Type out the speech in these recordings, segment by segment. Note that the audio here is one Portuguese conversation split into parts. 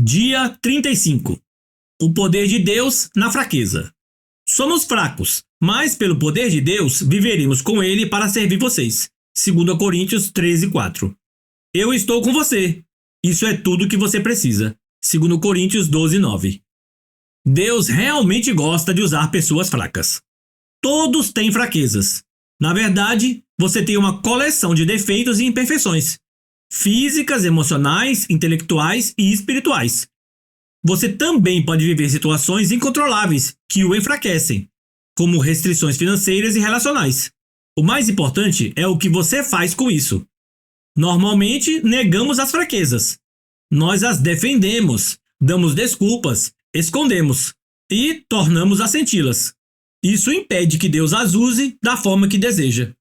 Dia 35. O poder de Deus na fraqueza. Somos fracos, mas pelo poder de Deus viveremos com ele para servir vocês. 2 Coríntios 13:4. Eu estou com você. Isso é tudo que você precisa. 2 Coríntios 12:9. Deus realmente gosta de usar pessoas fracas. Todos têm fraquezas. Na verdade, você tem uma coleção de defeitos e imperfeições, físicas, emocionais, intelectuais e espirituais. Você também pode viver situações incontroláveis que o enfraquecem, como restrições financeiras e relacionais. O mais importante é o que você faz com isso. Normalmente, negamos as fraquezas. Nós as defendemos, damos desculpas, escondemos e tornamos a senti-las. Isso impede que Deus as use da forma que deseja.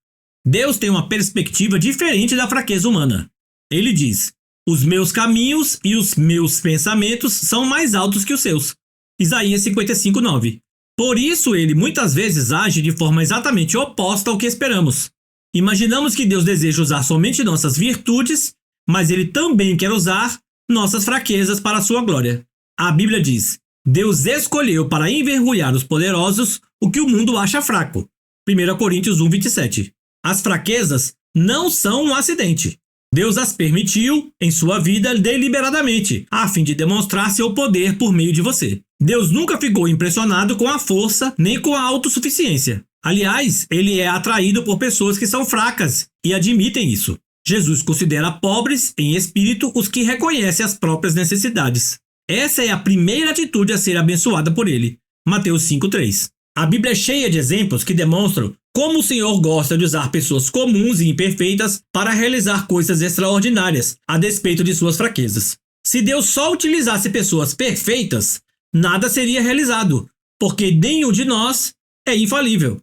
Deus tem uma perspectiva diferente da fraqueza humana. Ele diz: os meus caminhos e os meus pensamentos são mais altos que os seus. Isaías 55:9. Por isso ele muitas vezes age de forma exatamente oposta ao que esperamos. Imaginamos que Deus deseja usar somente nossas virtudes, mas ele também quer usar nossas fraquezas para a sua glória. A Bíblia diz: Deus escolheu para envergonhar os poderosos o que o mundo acha fraco. 1 Coríntios 1:27. As fraquezas não são um acidente. Deus as permitiu em sua vida deliberadamente, a fim de demonstrar seu poder por meio de você. Deus nunca ficou impressionado com a força nem com a autossuficiência. Aliás, ele é atraído por pessoas que são fracas e admitem isso. Jesus considera pobres em espírito os que reconhecem as próprias necessidades. Essa é a primeira atitude a ser abençoada por ele. Mateus 5:3. A Bíblia é cheia de exemplos que demonstram como o Senhor gosta de usar pessoas comuns e imperfeitas para realizar coisas extraordinárias, a despeito de suas fraquezas. Se Deus só utilizasse pessoas perfeitas, nada seria realizado, porque nenhum de nós é infalível.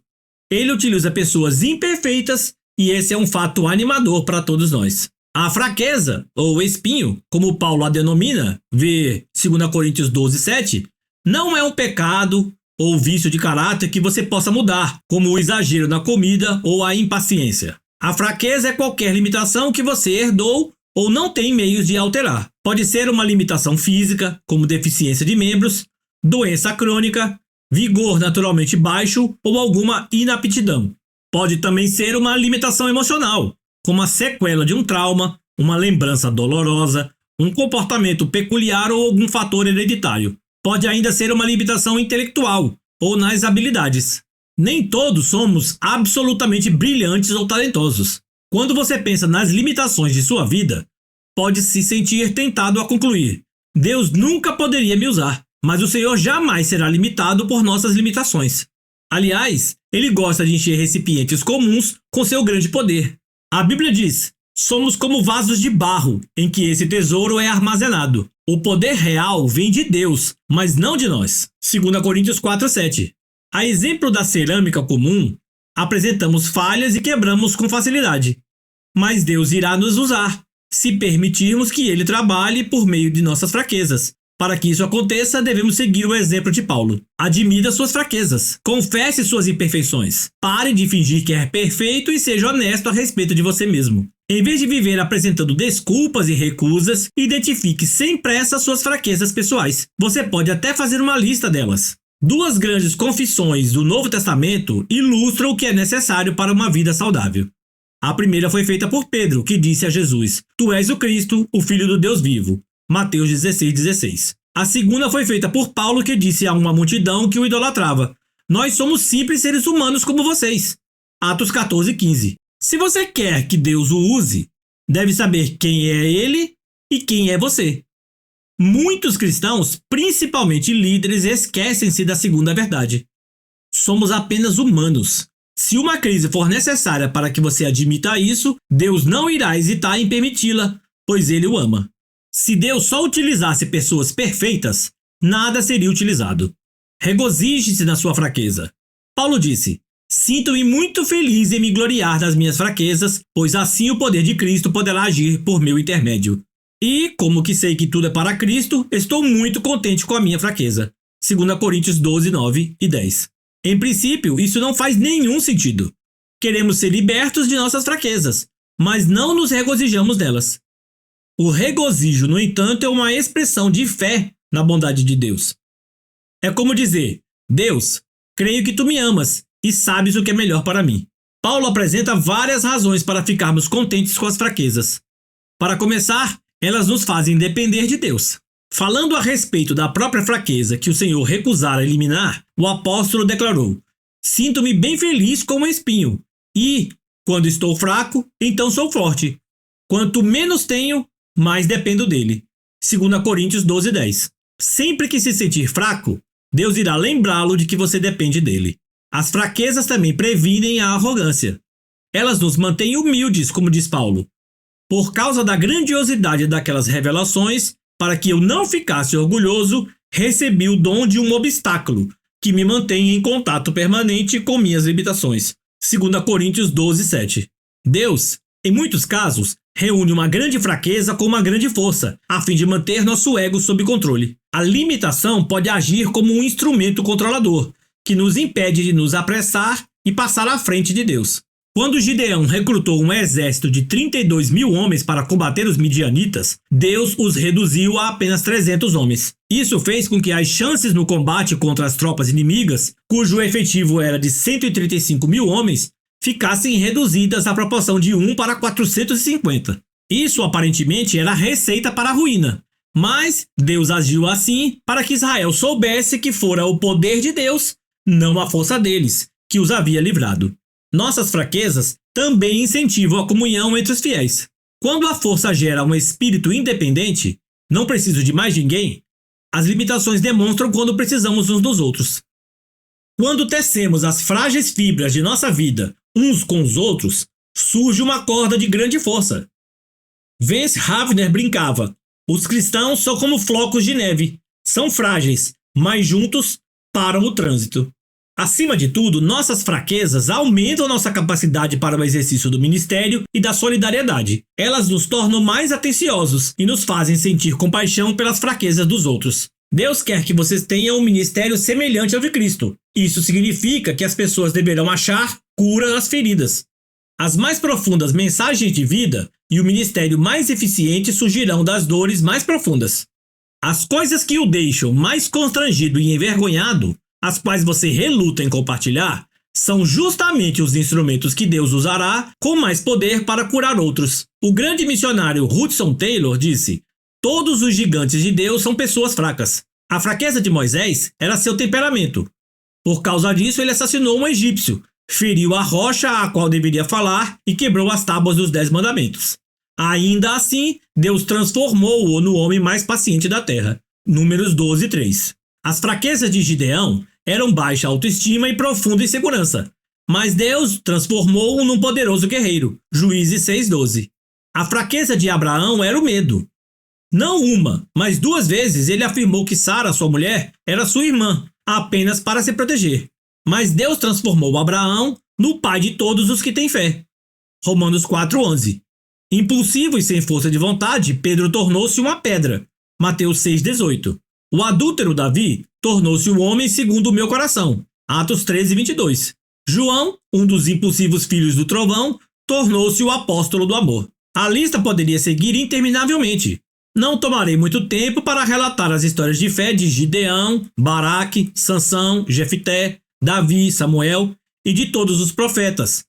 Ele utiliza pessoas imperfeitas e esse é um fato animador para todos nós. A fraqueza, ou espinho, como Paulo a denomina, vê 2 Coríntios 12:7, não é um pecado ou vício de caráter que você possa mudar, como o exagero na comida ou a impaciência. A fraqueza é qualquer limitação que você herdou ou não tem meios de alterar. Pode ser uma limitação física, como deficiência de membros, doença crônica, vigor naturalmente baixo ou alguma inaptidão. Pode também ser uma limitação emocional, como a sequela de um trauma, uma lembrança dolorosa, um comportamento peculiar ou algum fator hereditário. Pode ainda ser uma limitação intelectual ou nas habilidades. Nem todos somos absolutamente brilhantes ou talentosos. Quando você pensa nas limitações de sua vida, pode se sentir tentado a concluir: Deus nunca poderia me usar, mas o Senhor jamais será limitado por nossas limitações. Aliás, ele gosta de encher recipientes comuns com seu grande poder. A Bíblia diz: somos como vasos de barro em que esse tesouro é armazenado. O poder real vem de Deus, mas não de nós. 2 Coríntios 4:7. A exemplo da cerâmica comum, apresentamos falhas e quebramos com facilidade. Mas Deus irá nos usar, se permitirmos que ele trabalhe por meio de nossas fraquezas. Para que isso aconteça, devemos seguir o exemplo de Paulo. Admita suas fraquezas. Confesse suas imperfeições. Pare de fingir que é perfeito e seja honesto a respeito de você mesmo. Em vez de viver apresentando desculpas e recusas, identifique sem pressa suas fraquezas pessoais. Você pode até fazer uma lista delas. Duas grandes confissões do Novo Testamento ilustram o que é necessário para uma vida saudável. A primeira foi feita por Pedro, que disse a Jesus: Tu és o Cristo, o Filho do Deus vivo. Mateus 16:16. A segunda foi feita por Paulo, que disse a uma multidão que o idolatrava: Nós somos simples seres humanos como vocês. Atos 14:15. Se você quer que Deus o use, deve saber quem é ele e quem é você. Muitos cristãos, principalmente líderes, esquecem-se da segunda verdade. Somos apenas humanos. Se uma crise for necessária para que você admita isso, Deus não irá hesitar em permiti-la, pois ele o ama. Se Deus só utilizasse pessoas perfeitas, nada seria utilizado. Regozije-se na sua fraqueza. Paulo disse: Sinto-me muito feliz em me gloriar das minhas fraquezas, pois assim o poder de Cristo poderá agir por meu intermédio. E, como que sei que tudo é para Cristo, estou muito contente com a minha fraqueza. 2 Coríntios 12:9 e 10. Em princípio, isso não faz nenhum sentido. Queremos ser libertos de nossas fraquezas, mas não nos regozijamos delas. O regozijo, no entanto, é uma expressão de fé na bondade de Deus. É como dizer: Deus, creio que tu me amas e sabes o que é melhor para mim. Paulo apresenta várias razões para ficarmos contentes com as fraquezas. Para começar, elas nos fazem depender de Deus. Falando a respeito da própria fraqueza que o Senhor recusara eliminar, o apóstolo declarou: sinto-me bem feliz como um espinho, e, quando estou fraco, então sou forte. Quanto menos tenho, mais dependo dele. 2 Coríntios 12:10. Sempre que se sentir fraco, Deus irá lembrá-lo de que você depende dele. As fraquezas também previnem a arrogância. Elas nos mantêm humildes, como diz Paulo. Por causa da grandiosidade daquelas revelações, para que eu não ficasse orgulhoso, recebi o dom de um obstáculo, que me mantém em contato permanente com minhas limitações. 2 Coríntios 12:7. Deus, em muitos casos, reúne uma grande fraqueza com uma grande força, a fim de manter nosso ego sob controle. A limitação pode agir como um instrumento controlador, que nos impede de nos apressar e passar à frente de Deus. Quando Gideão recrutou um exército de 32 mil homens para combater os midianitas, Deus os reduziu a apenas 300 homens. Isso fez com que as chances no combate contra as tropas inimigas, cujo efetivo era de 135 mil homens, ficassem reduzidas à proporção de 1 para 450. Isso aparentemente era a receita para a ruína. Mas Deus agiu assim para que Israel soubesse que fora o poder de Deus, não a força deles, que os havia livrado. Nossas fraquezas também incentivam a comunhão entre os fiéis. Quando a força gera um espírito independente, não preciso de mais ninguém, as limitações demonstram quando precisamos uns dos outros. Quando tecemos as frágeis fibras de nossa vida uns com os outros, surge uma corda de grande força. Vance Havner brincava: os cristãos são como flocos de neve, são frágeis, mas juntos param o trânsito. Acima de tudo, nossas fraquezas aumentam nossa capacidade para o exercício do ministério e da solidariedade. Elas nos tornam mais atenciosos e nos fazem sentir compaixão pelas fraquezas dos outros. Deus quer que vocês tenham um ministério semelhante ao de Cristo. Isso significa que as pessoas deverão achar cura nas feridas. As mais profundas mensagens de vida e o ministério mais eficiente surgirão das dores mais profundas. As coisas que o deixam mais constrangido e envergonhado, as quais você reluta em compartilhar, são justamente os instrumentos que Deus usará com mais poder para curar outros. O grande missionário Hudson Taylor disse: todos os gigantes de Deus são pessoas fracas. A fraqueza de Moisés era seu temperamento. Por causa disso, ele assassinou um egípcio, feriu a rocha a qual deveria falar e quebrou as tábuas dos 10 mandamentos. Ainda assim, Deus transformou-o no homem mais paciente da terra. Números 12:3. As fraquezas de Gideão eram baixa autoestima e profunda insegurança, mas Deus transformou-o num poderoso guerreiro. Juízes 6:12. A fraqueza de Abraão era o medo. Não uma, mas 2 vezes ele afirmou que Sara, sua mulher, era sua irmã, apenas para se proteger. Mas Deus transformou Abraão no pai de todos os que têm fé. Romanos 4:11. Impulsivo e sem força de vontade, Pedro tornou-se uma pedra. Mateus 6:18. O adúltero Davi tornou-se o homem segundo o meu coração. Atos 13:22. João, um dos impulsivos filhos do trovão, tornou-se o apóstolo do amor. A lista poderia seguir interminavelmente. Não tomarei muito tempo para relatar as histórias de fé de Gideão, Baraque, Sansão, Jefté, Davi, Samuel e de todos os profetas.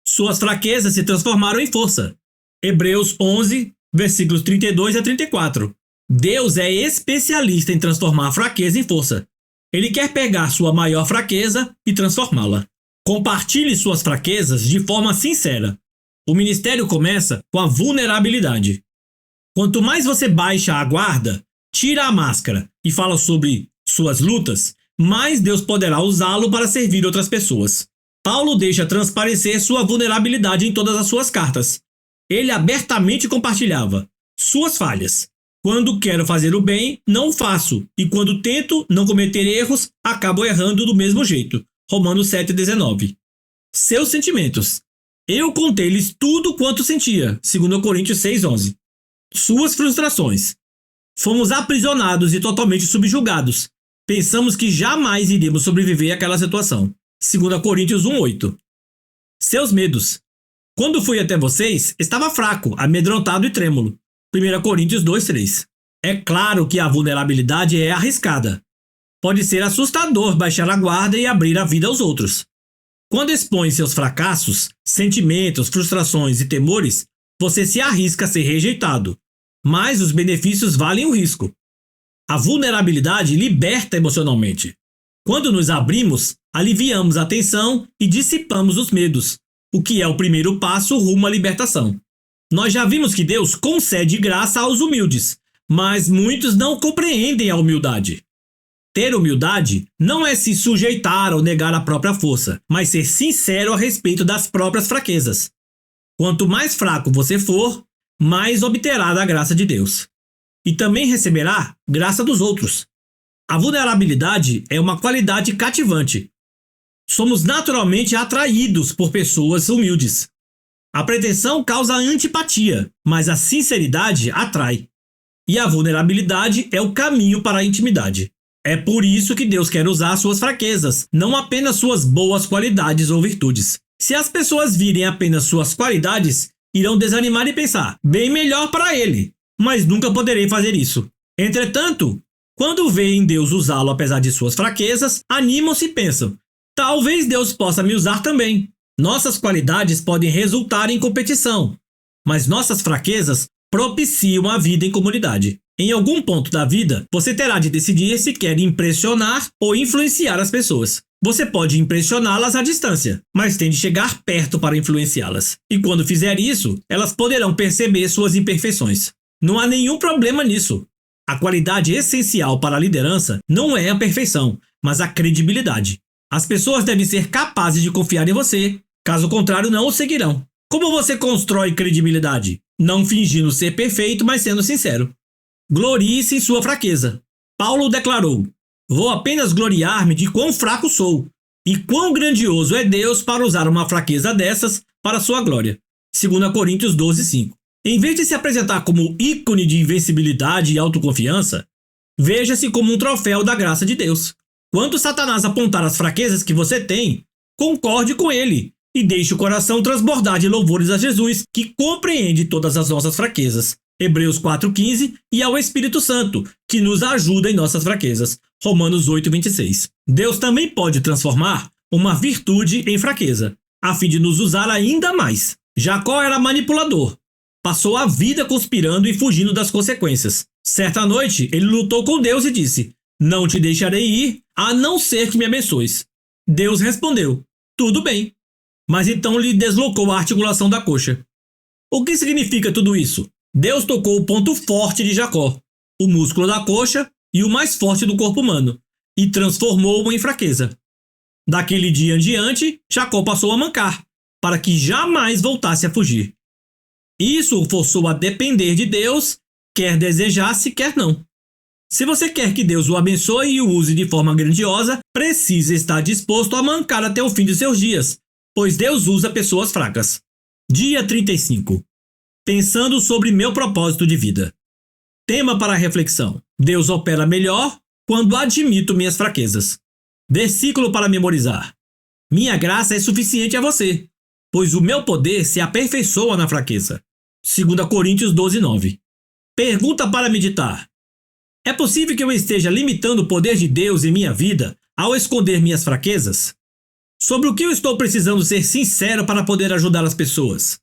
Suas fraquezas se transformaram em força. Hebreus 11, versículos 32 a 34. Deus é especialista em transformar a fraqueza em força. Ele quer pegar sua maior fraqueza e transformá-la. Compartilhe suas fraquezas de forma sincera. O ministério começa com a vulnerabilidade. Quanto mais você baixa a guarda, tira a máscara e fala sobre suas lutas, mais Deus poderá usá-lo para servir outras pessoas. Paulo deixa transparecer sua vulnerabilidade em todas as suas cartas. Ele abertamente compartilhava suas falhas. Quando quero fazer o bem, não o faço, e quando tento não cometer erros, acabo errando do mesmo jeito. Romanos 7:19. Seus sentimentos. Eu contei-lhes tudo quanto sentia. 2 Coríntios 6:11. Suas frustrações. Fomos aprisionados e totalmente subjugados. Pensamos que jamais iríamos sobreviver àquela situação. 2 Coríntios 1:8. Seus medos. Quando fui até vocês, estava fraco, amedrontado e trêmulo. 1 Coríntios 2:3. É claro que a vulnerabilidade é arriscada. Pode ser assustador baixar a guarda e abrir a vida aos outros. Quando expõe seus fracassos, sentimentos, frustrações e temores, você se arrisca a ser rejeitado. Mas os benefícios valem o risco. A vulnerabilidade liberta emocionalmente. Quando nos abrimos, aliviamos a tensão e dissipamos os medos, o que é o primeiro passo rumo à libertação. Nós já vimos que Deus concede graça aos humildes, mas muitos não compreendem a humildade. Ter humildade não é se sujeitar ou negar a própria força, mas ser sincero a respeito das próprias fraquezas. Quanto mais fraco você for, mais obterá da graça de Deus. E também receberá graça dos outros. A vulnerabilidade é uma qualidade cativante. Somos naturalmente atraídos por pessoas humildes. A pretensão causa antipatia, mas a sinceridade atrai. E a vulnerabilidade é o caminho para a intimidade. É por isso que Deus quer usar suas fraquezas, não apenas suas boas qualidades ou virtudes. Se as pessoas virem apenas suas qualidades, irão desanimar e pensar, bem melhor para ele, mas nunca poderei fazer isso. Entretanto, quando veem Deus usá-lo apesar de suas fraquezas, animam-se e pensam, talvez Deus possa me usar também. Nossas qualidades podem resultar em competição, mas nossas fraquezas propiciam a vida em comunidade. Em algum ponto da vida, você terá de decidir se quer impressionar ou influenciar as pessoas. Você pode impressioná-las à distância, mas tem de chegar perto para influenciá-las. E quando fizer isso, elas poderão perceber suas imperfeições. Não há nenhum problema nisso. A qualidade essencial para a liderança não é a perfeição, mas a credibilidade. As pessoas devem ser capazes de confiar em você, caso contrário não o seguirão. Como você constrói credibilidade? Não fingindo ser perfeito, mas sendo sincero. Glorie-se em sua fraqueza. Paulo declarou, vou apenas gloriar-me de quão fraco sou, e quão grandioso é Deus para usar uma fraqueza dessas para sua glória. 2 Coríntios 12:5. Em vez de se apresentar como ícone de invencibilidade e autoconfiança, veja-se como um troféu da graça de Deus. Quando Satanás apontar as fraquezas que você tem, concorde com ele e deixe o coração transbordar de louvores a Jesus, que compreende todas as nossas fraquezas. Hebreus 4:15 e ao Espírito Santo, que nos ajuda em nossas fraquezas. Romanos 8:26. Deus também pode transformar uma virtude em fraqueza, a fim de nos usar ainda mais. Jacó era manipulador. Passou a vida conspirando e fugindo das consequências. Certa noite, ele lutou com Deus e disse, não te deixarei ir, a não ser que me abençoes. Deus respondeu, tudo bem. Mas então lhe deslocou a articulação da coxa. O que significa tudo isso? Deus tocou o ponto forte de Jacó, o músculo da coxa e o mais forte do corpo humano, e transformou-o em fraqueza. Daquele dia em diante, Jacó passou a mancar, para que jamais voltasse a fugir. Isso o forçou a depender de Deus, quer desejasse, quer não. Se você quer que Deus o abençoe e o use de forma grandiosa, precisa estar disposto a mancar até o fim de seus dias, pois Deus usa pessoas fracas. Dia 35. Pensando sobre meu propósito de vida. Tema para reflexão. Deus opera melhor quando admito minhas fraquezas. Versículo para memorizar. Minha graça é suficiente a você, pois o meu poder se aperfeiçoa na fraqueza. 2 Coríntios 12:9. Pergunta para meditar. É possível que eu esteja limitando o poder de Deus em minha vida ao esconder minhas fraquezas? Sobre o que eu estou precisando ser sincero para poder ajudar as pessoas?